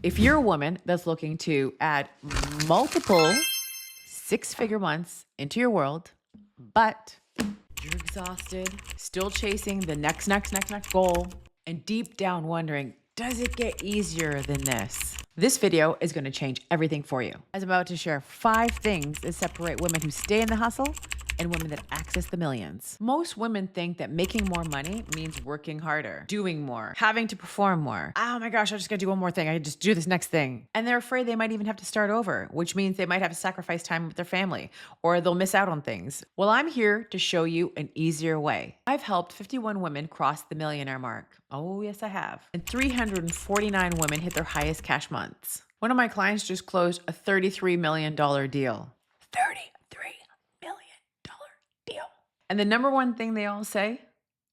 If you're a woman that's looking to add multiple six-figure months into your world, but you're exhausted, still chasing the next goal, and deep down wondering, does it get easier than this? This video is going to change everything for you. As I'm about to share 5 things that separate women who stay in the hustle and women that access the millions. Most women think that making more money means working harder, doing more, having to perform more. Oh my gosh, I just gotta do one more thing. I just do this next thing. And they're afraid they might even have to start over, which means they might have to sacrifice time with their family or they'll miss out on things. Well, I'm here to show you an easier way. I've helped 51 women cross the millionaire mark. Oh, yes, I have. And 349 women hit their highest cash months. One of my clients just closed a $33 million deal. Deal. And the number one thing they all say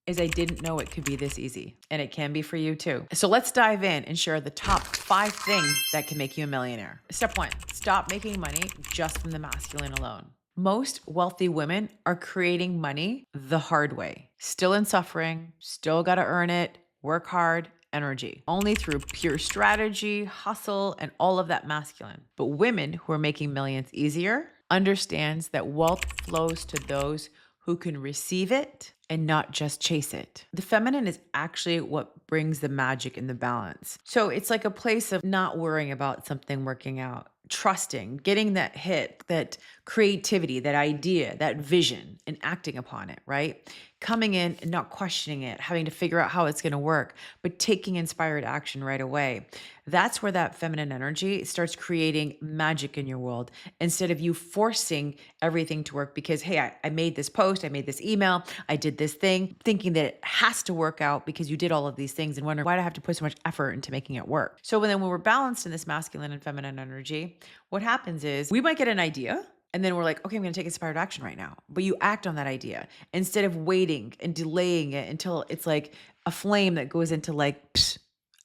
is, I didn't know it could be this easy. And it can be for you too. So let's dive in and share the top 5 things that can make you a millionaire. Step 1, stop making money just from the masculine alone. Most wealthy women are creating money the hard way. Still in suffering, still gotta earn it, work hard, energy. Only through pure strategy, hustle, and all of that masculine. But women who are making millions easier understands that wealth flows to those who can receive it and not just chase it. The feminine is actually what brings the magic and the balance. So it's like a place of not worrying about something working out, trusting, getting that hit, that creativity, that idea, that vision, and acting upon it, right? Coming in and not questioning it, having to figure out how it's going to work, but taking inspired action right away. That's where that feminine energy starts creating magic in your world, instead of you forcing everything to work because, hey, I made this post, I made this email, I did this thing, thinking that it has to work out because you did all of these things and wondering, why do I have to put so much effort into making it work? So when we're balanced in this masculine and feminine energy, what happens is we might get an idea, and then we're like, okay, I'm going to take inspired action right now. But you act on that idea instead of waiting and delaying it until it's like a flame that goes into like,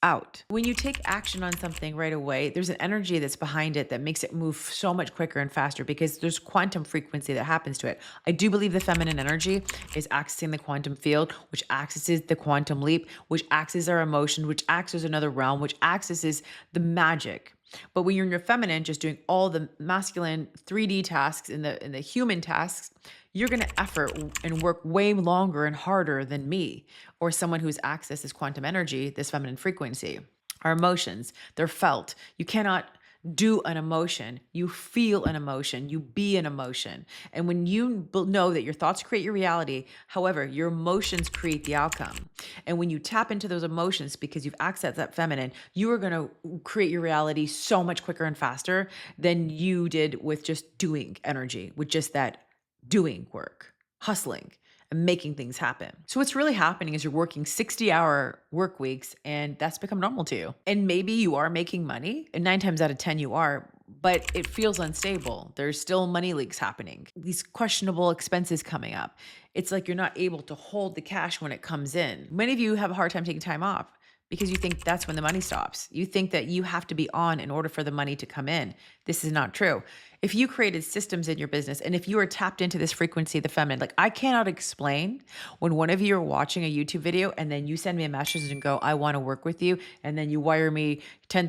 out. When you take action on something right away, there's an energy that's behind it that makes it move so much quicker and faster because there's quantum frequency that happens to it. I do believe the feminine energy is accessing the quantum field, which accesses the quantum leap, which accesses our emotion, which accesses another realm, which accesses the magic. But when you're in your feminine, just doing all the masculine 3D tasks and the human tasks, you're going to effort and work way longer and harder than me or someone who's accessed this quantum energy, this feminine frequency. Our emotions, they're felt. You cannot do an emotion. You feel an emotion. You be an emotion. And when you know that your thoughts create your reality, however, your emotions create the outcome. And when you tap into those emotions because you've accessed that feminine, you are going to create your reality so much quicker and faster than you did with just doing energy, with just that doing work, hustling, and making things happen. So what's really happening is you're working 60-hour work weeks and that's become normal to you. And maybe you are making money, and 9 times out of 10 you are, but it feels unstable. There's still money leaks happening, these questionable expenses coming up. It's like you're not able to hold the cash when it comes in. Many of you have a hard time taking time off because you think that's when the money stops. You think that you have to be on in order for the money to come in. This is not true. If you created systems in your business and if you are tapped into this frequency, the feminine, like I cannot explain when one of you are watching a YouTube video and then you send me a message and go, I want to work with you. And then you wire me $10,000,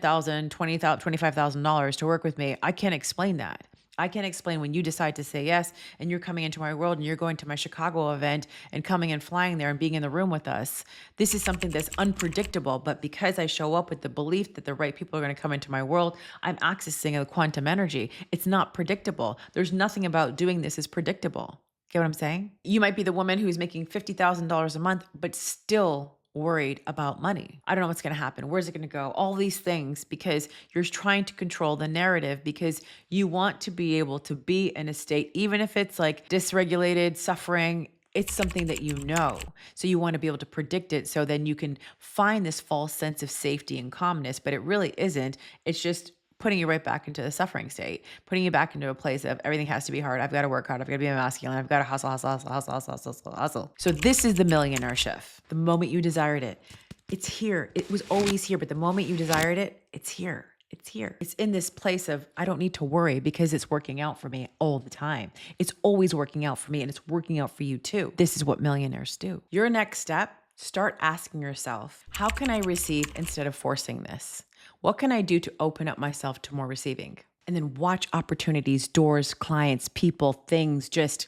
$20,000, $25,000 to work with me. I can't explain that. I can't explain when you decide to say yes and you're coming into my world and you're going to my Chicago event and coming and flying there and being in the room with us. This is something that's unpredictable, but because I show up with the belief that the right people are going to come into my world, I'm accessing a quantum energy. It's not predictable. There's nothing about doing this is predictable. Get what I'm saying? You might be the woman who's making $50,000 a month, but still worried about money. I don't know what's going to happen. Where's it going to go? All these things because you're trying to control the narrative because you want to be able to be in a state, even if it's like dysregulated, suffering, it's something that you know. So you want to be able to predict it so then you can find this false sense of safety and calmness, but it really isn't. It's just putting you right back into the suffering state, putting you back into a place of everything has to be hard. I've got to work hard. I've got to be masculine. I've got to hustle. So this is the millionaire shift. The moment you desired it, it's here. It was always here, but the moment you desired it, it's here. It's here. It's in this place of, I don't need to worry because it's working out for me all the time. It's always working out for me and it's working out for you too. This is what millionaires do. Your next step, start asking yourself, how can I receive instead of forcing this? What can I do to open up myself to more receiving? And then watch opportunities, doors, clients, people, things just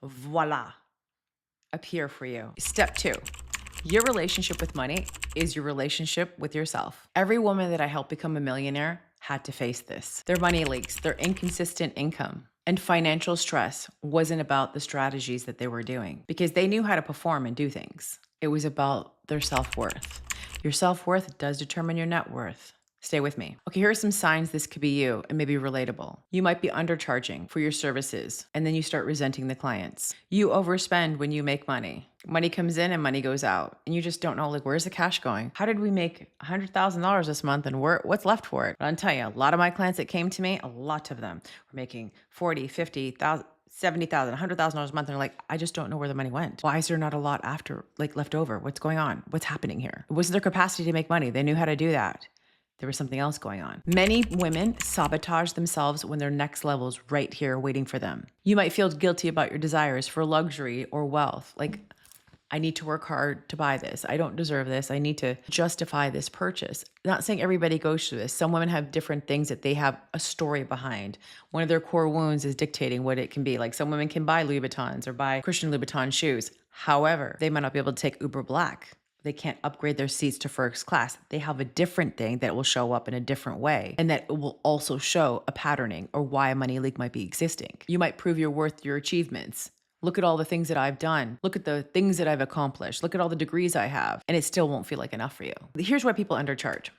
voila, appear for you. Step 2, your relationship with money is your relationship with yourself. Every woman that I helped become a millionaire had to face this. Their money leaks, their inconsistent income, and financial stress wasn't about the strategies that they were doing because they knew how to perform and do things. It was about their self-worth. Your self-worth does determine your net worth. Stay with me. Okay, here are some signs this could be you and maybe relatable. You might be undercharging for your services, and then you start resenting the clients. You overspend when you make money. Money comes in and money goes out, and you just don't know, like, where's the cash going? How did we make $100,000 this month, and what's left for it? But I'll tell you, a lot of my clients that came to me, a lot of them were making 40, 50,000, 70,000, $100,000 a month. And they're like, I just don't know where the money went. Why is there not a lot left over? What's going on? What's happening here? It wasn't their capacity to make money. They knew how to do that. There was something else going on. Many women sabotage themselves when their next level is right here waiting for them. You might feel guilty about your desires for luxury or wealth. Like, I need to work hard to buy this. I don't deserve this. I need to justify this purchase. Not saying everybody goes through this. Some women have different things that they have a story behind. One of their core wounds is dictating what it can be. Like, some women can buy Louis Vuittons or buy Christian Louboutin shoes. However, they might not be able to take Uber Black. They can't upgrade their seats to first class. They have a different thing that will show up in a different way, and that will also show a patterning or why a money leak might be existing. You might prove your worth through your achievements. Look at all the things that I've done. Look at the things that I've accomplished. Look at all the degrees I have, and it still won't feel like enough for you. Here's why people undercharge.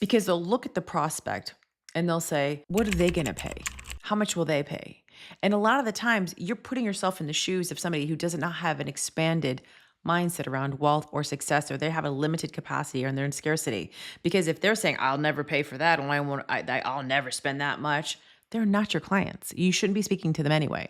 Because they'll look at the prospect and they'll say, what are they gonna pay? How much will they pay? And a lot of the times you're putting yourself in the shoes of somebody who does not have an expanded mindset around wealth or success, or they have a limited capacity and they're in scarcity. Because if they're saying, I'll never pay for that, and I'll never spend that much, they're not your clients. You shouldn't be speaking to them anyway.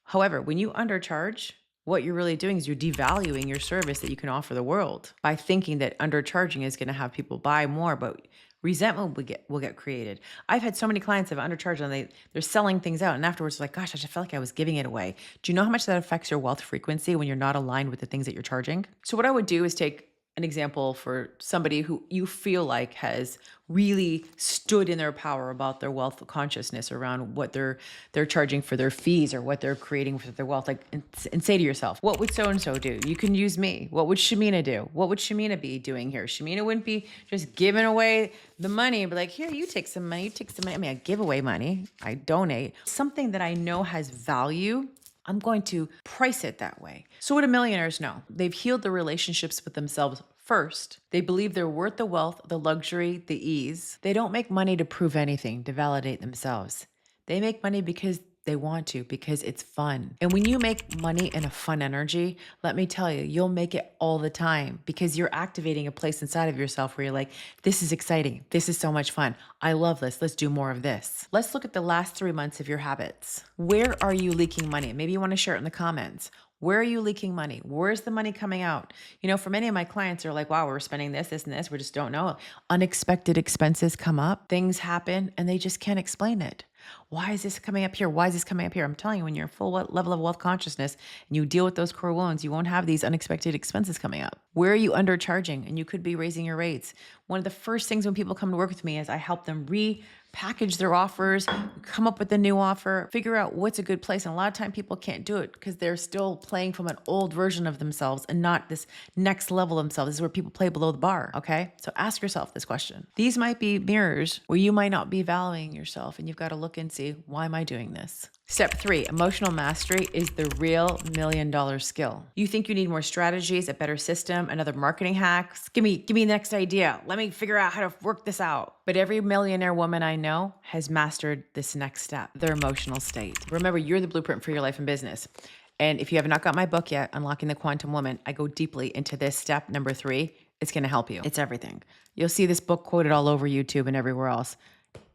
However, when you undercharge, what you're really doing is you're devaluing your service that you can offer the world by thinking that undercharging is going to have people buy more, but resentment will get created. I've had so many clients that have undercharged and they're selling things out, and afterwards like, gosh, I just felt like I was giving it away. Do you know how much that affects your wealth frequency when you're not aligned with the things that you're charging? So what I would do is take an example for somebody who you feel like has really stood in their power about their wealth consciousness around what they're charging for their fees or what they're creating for their wealth. Like, and say to yourself, what would so-and-so do? You can use me. What would Shamina do? What would Shamina be doing here? Shamina wouldn't be just giving away the money, but like, here, you take some money, you take some money. I mean, I give away money, I donate. Something that I know has value, I'm going to price it that way. So what do millionaires know? They've healed their relationships with themselves first. They believe they're worth the wealth, the luxury, the ease. They don't make money to prove anything, to validate themselves. They make money because they want to, because it's fun. And when you make money in a fun energy, let me tell you, you'll make it all the time because you're activating a place inside of yourself where you're like, this is exciting. This is so much fun. I love this. Let's do more of this. Let's look at the last 3 months of your habits. Where are you leaking money? Maybe you want to share it in the comments. Where are you leaking money? Where's the money coming out? You know, for many of my clients are like, wow, we're spending this, and this. We just don't know. Unexpected expenses come up, things happen, and they just can't explain it. Why is this coming up here? Why is this coming up here? I'm telling you, when you're in full level of wealth consciousness and you deal with those core wounds, you won't have these unexpected expenses coming up. Where are you undercharging? And you could be raising your rates. One of the first things when people come to work with me is I help them repackage their offers, come up with a new offer, figure out what's a good place. And a lot of time people can't do it because they're still playing from an old version of themselves and not this next level of themselves. This is where people play below the bar, okay? So ask yourself this question. These might be mirrors where you might not be valuing yourself, and you've got to look and see, why am I doing this? Step 3, emotional mastery is the real $1 million skill. You think you need more strategies, a better system, another marketing hacks? Give me the next idea. Let me figure out how to work this out. But every millionaire woman I know has mastered this next step, their emotional state. Remember, you're the blueprint for your life and business. And if you have not got my book yet, Unlocking the Quantum Woman, I go deeply into this step, number 3. It's going to help you. It's everything. You'll see this book quoted all over YouTube and everywhere else.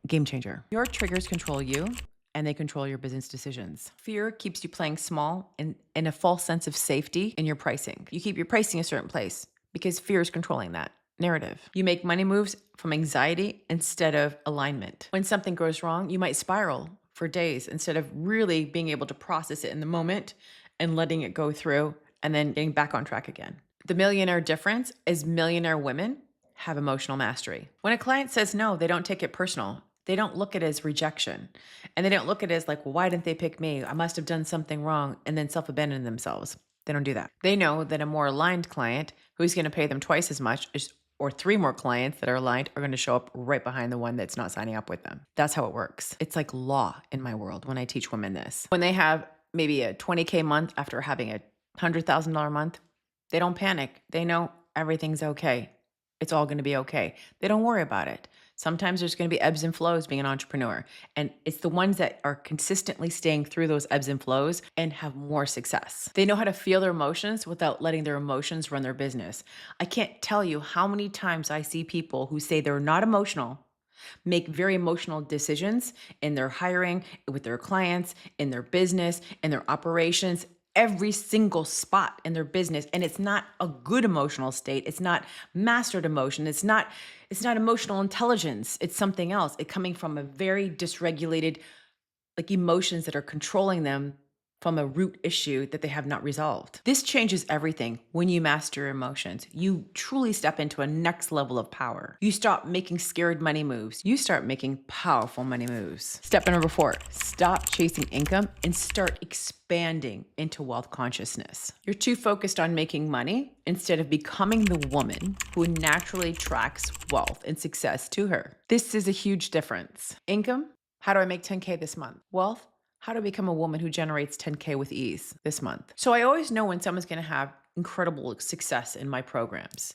Game changer. Your triggers control you, and they control your business decisions. Fear keeps you playing small and in a false sense of safety in your pricing. You keep your pricing a certain place because fear is controlling that narrative. You make money moves from anxiety instead of alignment. When something goes wrong, you might spiral for days instead of really being able to process it in the moment and letting it go through and then getting back on track again. The millionaire difference is millionaire women have emotional mastery. When a client says no, they don't take it personal. They don't look at it as rejection. And they don't look at it as like, well, why didn't they pick me? I must have done something wrong, and then self-abandon themselves. They don't do that. They know that a more aligned client who's going to pay them twice as much or 3 more clients that are aligned are going to show up right behind the one that's not signing up with them. That's how it works. It's like law in my world when I teach women this. When they have maybe a 20K month after having a $100,000 month, they don't panic. They know everything's okay. It's all going to be okay. They don't worry about it. Sometimes there's going to be ebbs and flows being an entrepreneur. And it's the ones that are consistently staying through those ebbs and flows and have more success. They know how to feel their emotions without letting their emotions run their business. I can't tell you how many times I see people who say they're not emotional make very emotional decisions in their hiring, with their clients, in their business, in their operations, every single spot in their business. And it's not a good emotional state. It's not mastered emotion. It's not emotional intelligence. It's something else. It's coming from a very dysregulated, like emotions that are controlling them from a root issue that they have not resolved. This changes everything when you master your emotions. You truly step into a next level of power. You stop making scared money moves. You start making powerful money moves. Step number 4, stop chasing income and start expanding into wealth consciousness. You're too focused on making money instead of becoming the woman who naturally attracts wealth and success to her. This is a huge difference. Income, how do I make 10K this month? Wealth, how to become a woman who generates 10K with ease this month. So I always know when someone's going to have incredible success in my programs.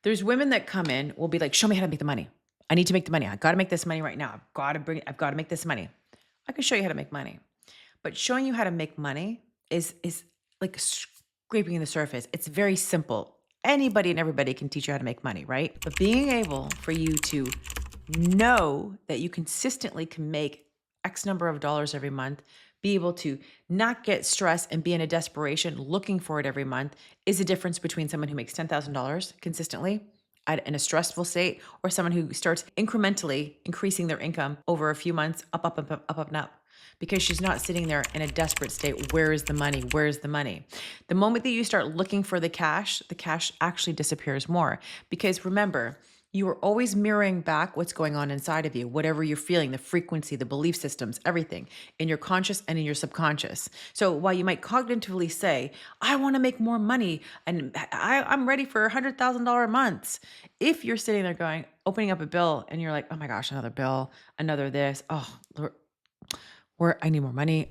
There's women that come in, will be like, show me how to make the money. I need to make the money. I got to make this money right now. I've got to make this money. I can show you how to make money. But showing you how to make money is like scraping the surface. It's very simple. Anybody and everybody can teach you how to make money, right? But being able for you to know that you consistently can make X number of dollars every month, be able to not get stressed and be in a desperation looking for it every month is the difference between someone who makes $10,000 consistently in a stressful state or someone who starts incrementally increasing their income over a few months, up, and up. Because she's not sitting there in a desperate state. Where is the money? Where is the money? The moment that you start looking for the cash actually disappears more. Because remember, you are always mirroring back what's going on inside of you, whatever you're feeling, the frequency, the belief systems, everything in your conscious and in your subconscious. So while you might cognitively say, I want to make more money and I'm ready for $100,000 months. If you're sitting there going, opening up a bill and you're like, oh my gosh, another bill, another this. Oh, Lord, I need more money.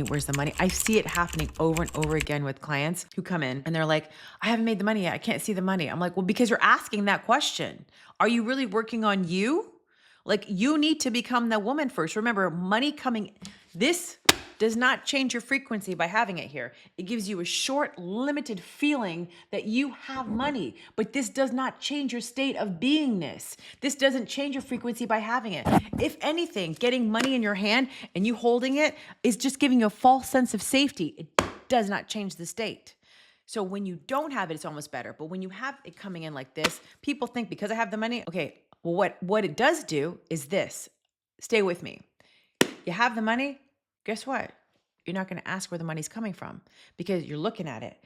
Where's the money? I see it happening over and over again with clients who come in and they're like, I haven't made the money yet. I can't see the money. I'm like, well, because you're asking that question. Are you really working on you? Like, you need to become the woman first. Remember, money coming, this does not change your frequency by having it here. It gives you a short, limited feeling that you have money, but this does not change your state of beingness. This doesn't change your frequency by having it. If anything, getting money in your hand and you holding it is just giving you a false sense of safety. It does not change the state. So when you don't have it, it's almost better. But when you have it coming in like this, people think because I have the money, okay, well, what it does do is this. Stay with me. You have the money. Guess what? You're not going to ask where the money's coming from because you're looking at it.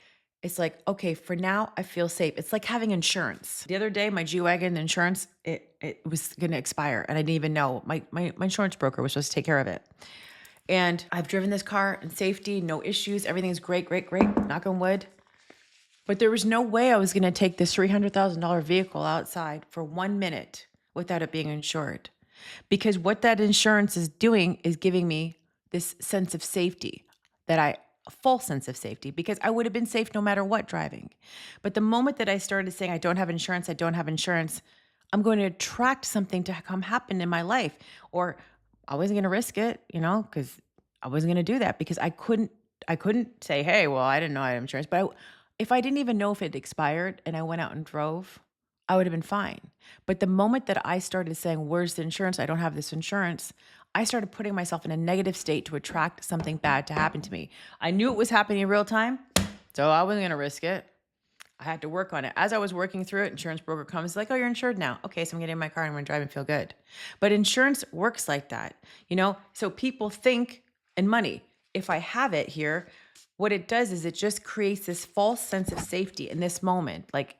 It's like, okay, for now, I feel safe. It's like having insurance. The other day, my G-Wagon insurance, it was going to expire and I didn't even know. My insurance broker was supposed to take care of it. And I've driven this car in safety, no issues. Everything's great, knock on wood. But there was no way I was going to take this $300,000 vehicle outside for 1 minute without it being insured. Because what that insurance is doing is giving me this sense of safety, a false sense of safety, because I would have been safe no matter what driving. But the moment that I started saying, I don't have insurance, I'm going to attract something to come happen in my life. Or I wasn't going to risk it, because I wasn't going to do that because I couldn't say, hey, well, I didn't know I had insurance. But if I didn't even know if it expired and I went out and drove, I would have been fine. But the moment that I started saying, where's the insurance? I don't have this insurance. I started putting myself in a negative state to attract something bad to happen to me. I knew it was happening in real time, so I wasn't going to risk it. I had to work on it. As I was working through it, insurance broker comes like, oh, you're insured now. Okay, so I'm getting in my car and I'm going to drive and feel good. But insurance works like that, So people think, and money, if I have it here, what it does is it just creates this false sense of safety in this moment. Like,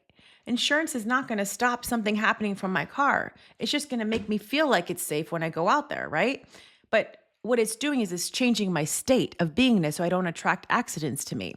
Insurance is not going to stop something happening from my car. It's just going to make me feel like it's safe when I go out there, right? But what it's doing is it's changing my state of beingness so I don't attract accidents to me.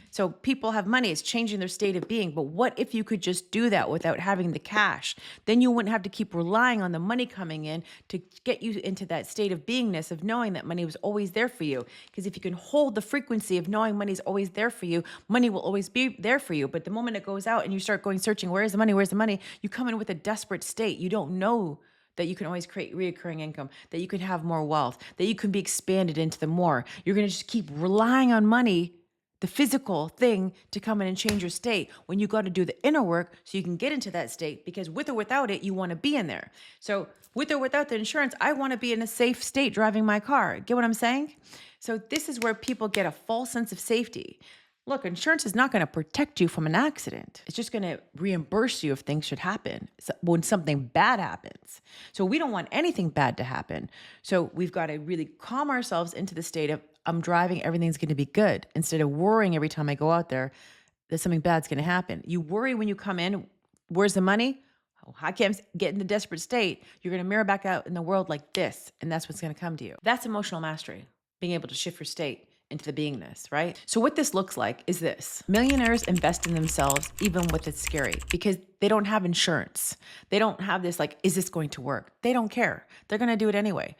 So people have money, it's changing their state of being. But what if you could just do that without having the cash? Then you wouldn't have to keep relying on the money coming in to get you into that state of beingness of knowing that money was always there for you. Because if you can hold the frequency of knowing money's always there for you, money will always be there for you. But the moment it goes out and you start going searching, where's the money? Where's the money? You come in with a desperate state. You don't know that you can always create reoccurring income, that you can have more wealth, that you can be expanded into the more. You're going to just keep relying on money, the physical thing, to come in and change your state, when you got to do the inner work so you can get into that state, because with or without it, you want to be in there. So with or without the insurance, I want to be in a safe state driving my car. Get what I'm saying? So this is where people get a false sense of safety. Look, insurance is not going to protect you from an accident. It's just going to reimburse you if things should happen, when something bad happens. So we don't want anything bad to happen. So we've got to really calm ourselves into the state of, I'm driving, everything's going to be good, instead of worrying every time I go out there that something bad's going to happen. You worry when you come in, where's the money? Oh, I can't get in the desperate state. You're going to mirror back out in the world like this, and that's what's going to come to you. That's emotional mastery, being able to shift your state into the beingness, right? So what this looks like is this. Millionaires invest in themselves even when it's scary, because they don't have insurance. They don't have this like, is this going to work? They don't care. They're going to do it anyway.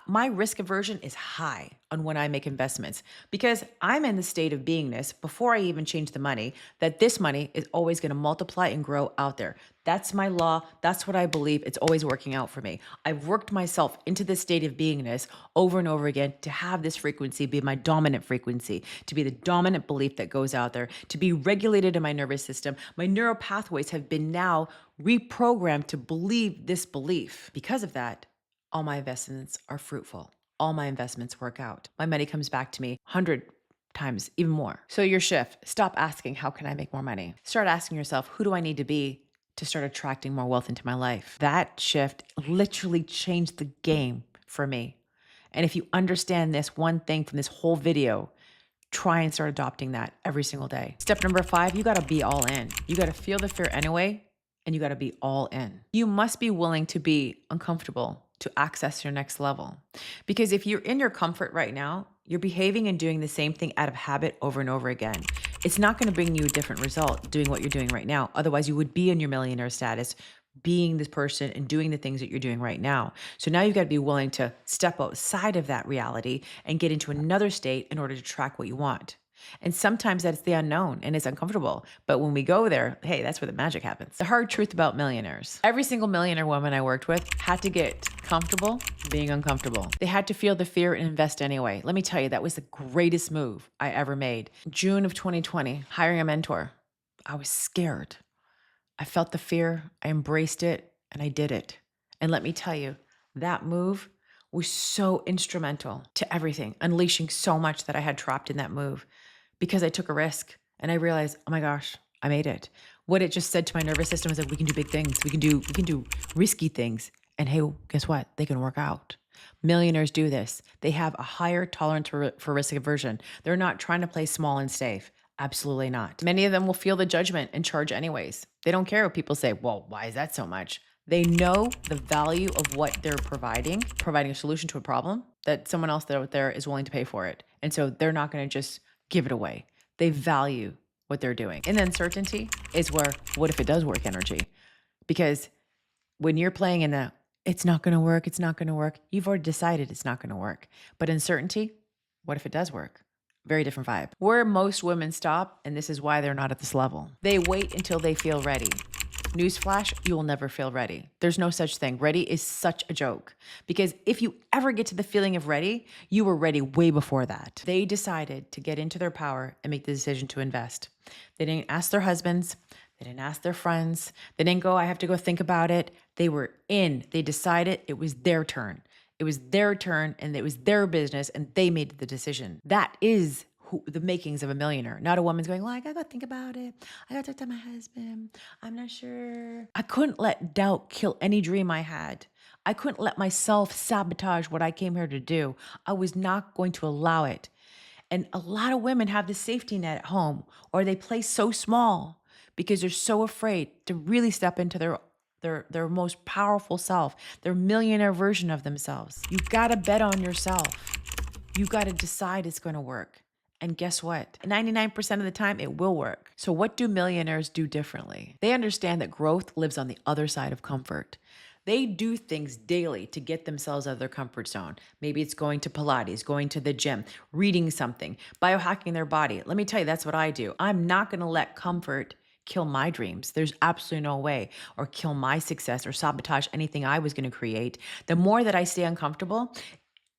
My risk aversion is high on when I make investments, because I'm in the state of beingness before I even change the money, that this money is always going to multiply and grow out there. That's my law. That's what I believe. It's always working out for me. I've worked myself into this state of beingness over and over again to have this frequency be my dominant frequency, to be the dominant belief that goes out there, to be regulated in my nervous system. My neural pathways have been now reprogrammed to believe this belief. Because of that, all my investments are fruitful. All my investments work out. My money comes back to me 100 times, even more. So your shift, stop asking, how can I make more money? Start asking yourself, who do I need to be to start attracting more wealth into my life? That shift literally changed the game for me. And if you understand this one thing from this whole video, try and start adopting that every single day. Step number 5, you got to be all in. You got to feel the fear anyway, and you got to be all in. You must be willing to be uncomfortable to access your next level. Because if you're in your comfort right now, you're behaving and doing the same thing out of habit over and over again. It's not going to bring you a different result doing what you're doing right now. Otherwise, you would be in your millionaire status, being this person and doing the things that you're doing right now. So now you've got to be willing to step outside of that reality and get into another state in order to track what you want. And sometimes that's the unknown and it's uncomfortable. But when we go there, hey, that's where the magic happens. The hard truth about millionaires. Every single millionaire woman I worked with had to get comfortable being uncomfortable. They had to feel the fear and invest anyway. Let me tell you, that was the greatest move I ever made. June of 2020, hiring a mentor. I was scared. I felt the fear, I embraced it, and I did it. And let me tell you, that move was so instrumental to everything, unleashing so much that I had trapped in that move, because I took a risk and I realized, oh my gosh, I made it. What it just said to my nervous system is that we can do big things. We can do risky things. And hey, guess what? They can work out. Millionaires do this. They have a higher tolerance for risk aversion. They're not trying to play small and safe. Absolutely not. Many of them will feel the judgment and charge anyways. They don't care what people say. Well, why is that so much? They know the value of what they're providing a solution to a problem, that someone else out there is willing to pay for it. And so they're not going to just give it away. They value what they're doing. And the uncertainty is where, what if it does work energy? Because when you're playing in the, it's not going to work, you've already decided it's not going to work. But uncertainty, what if it does work? Very different vibe. Where most women stop, and this is why they're not at this level, they wait until they feel ready. Newsflash, you will never feel ready. There's no such thing. Ready is such a joke, because if you ever get to the feeling of ready, you were ready way before that. They decided to get into their power and make the decision to invest. They didn't ask their husbands. They didn't ask their friends. They didn't go, I have to go think about it. They were in. They decided it was their turn. It was their turn and it was their business and they made the decision. That is the makings of a millionaire. Not a woman's going, well, I gotta think about it. I gotta talk to my husband. I'm not sure. I couldn't let doubt kill any dream I had. I couldn't let myself sabotage what I came here to do. I was not going to allow it. And a lot of women have the safety net at home, or they play so small because they're so afraid to really step into their most powerful self, their millionaire version of themselves. You got to bet on yourself. You got to decide it's going to work. And guess what? 99% of the time, it will work. So what do millionaires do differently? They understand that growth lives on the other side of comfort. They do things daily to get themselves out of their comfort zone. Maybe it's going to Pilates, going to the gym, reading something, biohacking their body. Let me tell you, that's what I do. I'm not going to let comfort kill my dreams. There's absolutely no way, or kill my success or sabotage anything I was going to create. The more that I stay uncomfortable,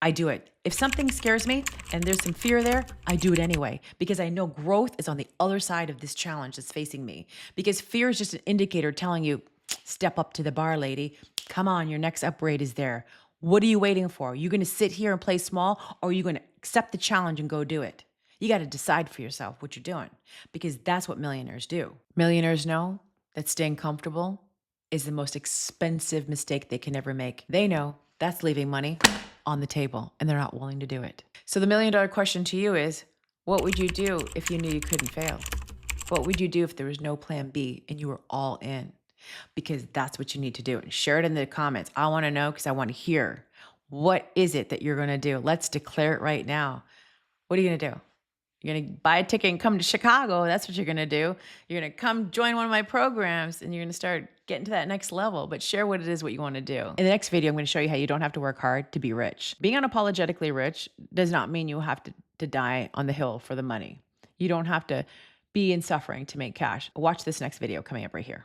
I do it. If something scares me and there's some fear there, I do it anyway because I know growth is on the other side of this challenge that's facing me. Because fear is just an indicator telling you, step up to the bar, lady. Come on, your next upgrade is there. What are you waiting for? Are you going to sit here and play small, or are you going to accept the challenge and go do it? You got to decide for yourself what you're doing, because that's what millionaires do. Millionaires know that staying comfortable is the most expensive mistake they can ever make. They know that's leaving money on the table, and they're not willing to do it. So the $1,000,000 question to you is, what would you do if you knew you couldn't fail? What would you do if there was no plan B and you were all in? Because that's what you need to do. And share it in the comments. I want to know, because I want to hear, what is it that you're going to do? Let's declare it right now. What are you going to do? You're going to buy a ticket and come to Chicago. That's what you're going to do. You're going to come join one of my programs, and you're going to start getting to that next level. But share what it is, what you want to do. In the next video, I'm going to show you how you don't have to work hard to be rich. Being unapologetically rich does not mean you have to die on the hill for the money. You don't have to be in suffering to make cash. Watch this next video coming up right here.